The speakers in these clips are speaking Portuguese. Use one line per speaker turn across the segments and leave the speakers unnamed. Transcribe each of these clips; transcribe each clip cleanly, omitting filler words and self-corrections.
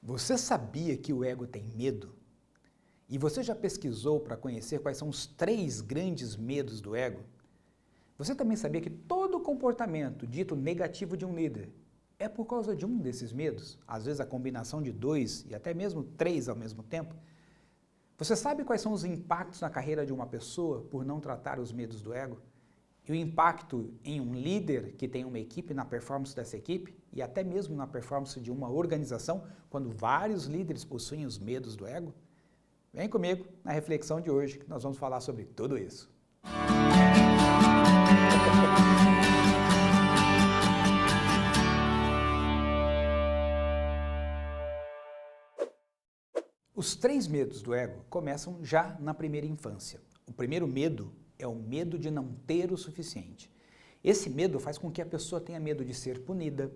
Você sabia que o ego tem medo? E você já pesquisou para conhecer quais são os 3 grandes medos do ego? Você também sabia que todo comportamento dito negativo de um líder é por causa de um desses medos? Às vezes a combinação de 2 e até mesmo 3 ao mesmo tempo? Você sabe quais são os impactos na carreira de uma pessoa por não tratar os medos do ego? E o impacto em um líder que tem uma equipe, na performance dessa equipe, e até mesmo na performance de uma organização, quando vários líderes possuem os medos do ego? Vem comigo na reflexão de hoje, que nós vamos falar sobre tudo isso. Os 3 medos do ego começam já na primeira infância. O primeiro medo é o medo de não ter o suficiente. Esse medo faz com que a pessoa tenha medo de ser punida,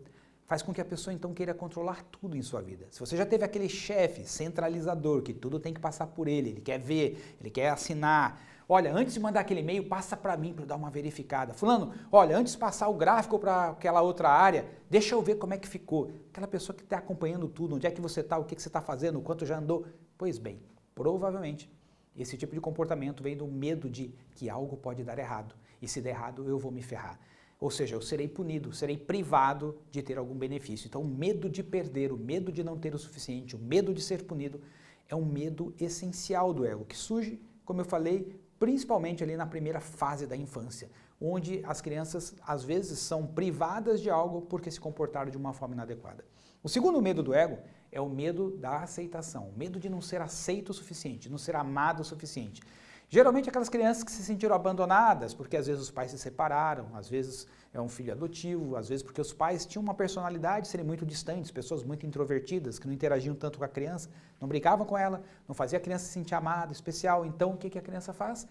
faz com que a pessoa então queira controlar tudo em sua vida. Se você já teve aquele chefe centralizador, que tudo tem que passar por ele quer ver, ele quer assinar. Olha, antes de mandar aquele e-mail, passa para mim para eu dar uma verificada. Fulano, olha, antes de passar o gráfico para aquela outra área, deixa eu ver como é que ficou. Aquela pessoa que está acompanhando tudo, onde é que você está, o que você está fazendo, o quanto já andou. Pois bem, provavelmente esse tipo de comportamento vem do medo de que algo pode dar errado. E se der errado, eu vou me ferrar. Ou seja, eu serei punido, serei privado de ter algum benefício. Então, o medo de perder, o medo de não ter o suficiente, o medo de ser punido, é um medo essencial do ego, que surge, como eu falei, principalmente ali na primeira fase da infância, onde as crianças, às vezes, são privadas de algo porque se comportaram de uma forma inadequada. O segundo medo do ego é o medo da aceitação, o medo de não ser aceito o suficiente, de não ser amado o suficiente. Geralmente aquelas crianças que se sentiram abandonadas, porque às vezes os pais se separaram, às vezes é um filho adotivo, às vezes porque os pais tinham uma personalidade, serem muito distantes, pessoas muito introvertidas, que não interagiam tanto com a criança, não brincavam com ela, não fazia a criança se sentir amada, especial. Então o que a criança faz?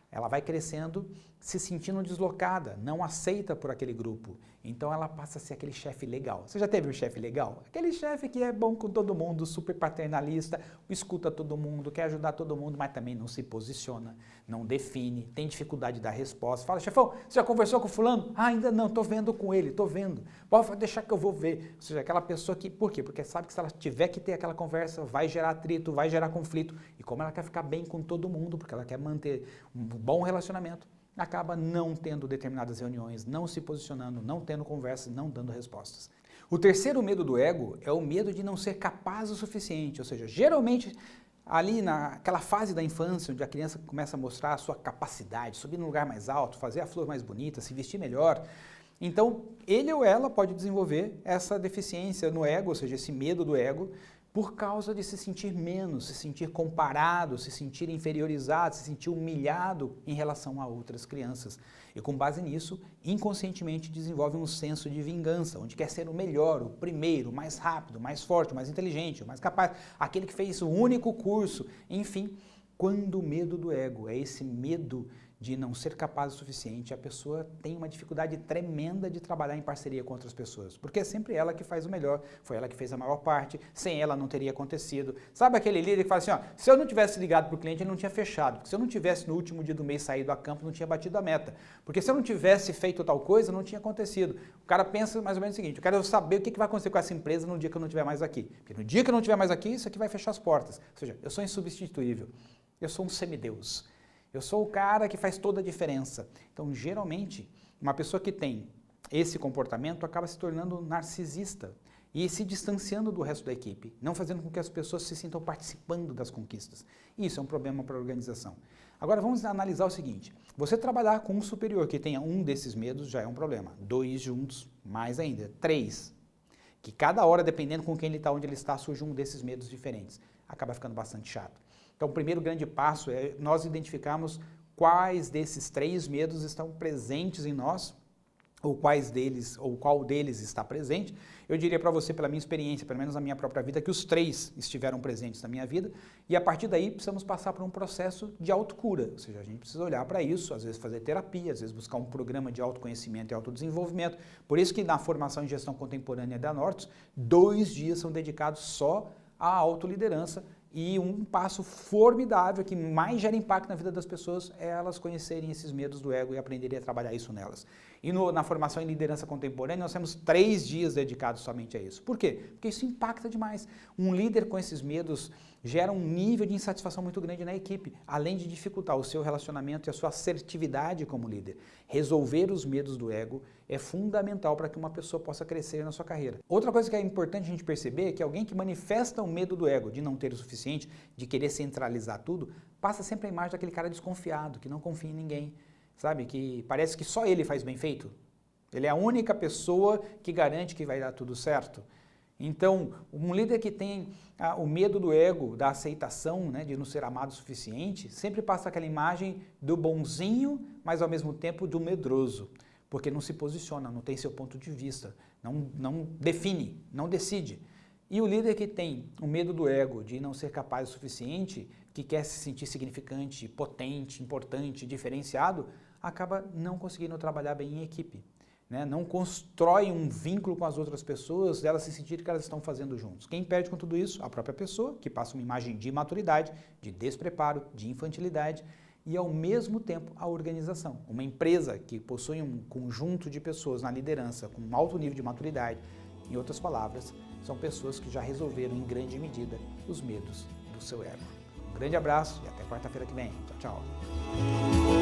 Ela vai crescendo, se sentindo deslocada, não aceita por aquele grupo. Então ela passa a ser aquele chefe legal. Você já teve um chefe legal? Aquele chefe que é bom com todo mundo, super paternalista, escuta todo mundo, quer ajudar todo mundo, mas também não se posiciona, não define, tem dificuldade de dar resposta. Fala, chefão, você já conversou com fulano? Ah, ainda não, estou vendo com ele, estou vendo. Pode deixar que eu vou ver. Ou seja, aquela pessoa que, por quê? Porque sabe que se ela tiver que ter aquela conversa, vai gerar atrito, vai gerar conflito. E como ela quer ficar bem com todo mundo, porque ela quer manter um bom relacionamento, acaba não tendo determinadas reuniões, não se posicionando, não tendo conversas, não dando respostas. O terceiro medo do ego é o medo de não ser capaz o suficiente, ou seja, geralmente ali naquela fase da infância, onde a criança começa a mostrar a sua capacidade, subir num lugar mais alto, fazer a flor mais bonita, se vestir melhor, então ele ou ela pode desenvolver essa deficiência no ego, ou seja, esse medo do ego, por causa de se sentir menos, se sentir comparado, se sentir inferiorizado, se sentir humilhado em relação a outras crianças. E com base nisso, inconscientemente desenvolve um senso de vingança, onde quer ser o melhor, o primeiro, o mais rápido, o mais forte, o mais inteligente, o mais capaz, aquele que fez o único curso, enfim. Quando o medo do ego é esse medo de não ser capaz o suficiente, a pessoa tem uma dificuldade tremenda de trabalhar em parceria com outras pessoas, porque é sempre ela que faz o melhor, foi ela que fez a maior parte, sem ela não teria acontecido. Sabe aquele líder que fala assim, ó, se eu não tivesse ligado para o cliente, ele não tinha fechado, porque se eu não tivesse no último dia do mês saído a campo, não tinha batido a meta, porque se eu não tivesse feito tal coisa, não tinha acontecido. O cara pensa mais ou menos o seguinte, eu quero saber o que vai acontecer com essa empresa no dia que eu não estiver mais aqui, porque no dia que eu não estiver mais aqui, isso aqui vai fechar as portas, ou seja, eu sou insubstituível, eu sou um semideus. Eu sou o cara que faz toda a diferença. Então, geralmente, uma pessoa que tem esse comportamento acaba se tornando narcisista e se distanciando do resto da equipe, não fazendo com que as pessoas se sintam participando das conquistas. Isso é um problema para a organização. Agora, vamos analisar o seguinte. Você trabalhar com um superior que tenha um desses medos já é um problema. 2 juntos, mais ainda. 3. Que cada hora, dependendo com quem ele está, onde ele está, surge um desses medos diferentes. Acaba ficando bastante chato. Então, o primeiro grande passo é nós identificarmos quais desses 3 medos estão presentes em nós, ou qual deles está presente. Eu diria para você, pela minha experiência, pelo menos na minha própria vida, que os 3 estiveram presentes na minha vida, e a partir daí precisamos passar por um processo de autocura, ou seja, a gente precisa olhar para isso, às vezes fazer terapia, às vezes buscar um programa de autoconhecimento e autodesenvolvimento. Por isso que na formação em gestão contemporânea da Nortus, 2 dias são dedicados só à autoliderança E um passo formidável que mais gera impacto na vida das pessoas é elas conhecerem esses medos do ego e aprenderem a trabalhar isso nelas. E na formação em liderança contemporânea nós temos 3 dias dedicados somente a isso. Por quê? Porque isso impacta demais. Um líder com esses medos gera um nível de insatisfação muito grande na equipe, além de dificultar o seu relacionamento e a sua assertividade como líder. Resolver os medos do ego é fundamental para que uma pessoa possa crescer na sua carreira. Outra coisa que é importante a gente perceber é que alguém que manifesta o medo do ego, de não ter o suficiente, de querer centralizar tudo, passa sempre a imagem daquele cara desconfiado, que não confia em ninguém, sabe? Que parece que só ele faz bem feito. Ele é a única pessoa que garante que vai dar tudo certo. Então, um líder que tem o medo do ego, da aceitação, né, de não ser amado o suficiente, sempre passa aquela imagem do bonzinho, mas ao mesmo tempo do medroso, porque não se posiciona, não tem seu ponto de vista, não define, não decide. E o líder que tem o medo do ego, de não ser capaz o suficiente, que quer se sentir significante, potente, importante, diferenciado, acaba não conseguindo trabalhar bem em equipe. Né? Não constrói um vínculo com as outras pessoas, delas se sentirem que elas estão fazendo juntos. Quem perde com tudo isso? A própria pessoa, que passa uma imagem de imaturidade, de despreparo, de infantilidade, e ao mesmo tempo a organização. Uma empresa que possui um conjunto de pessoas na liderança com um alto nível de maturidade, em outras palavras, são pessoas que já resolveram em grande medida os medos do seu ego. Um grande abraço e até quarta-feira que vem. Tchau, tchau.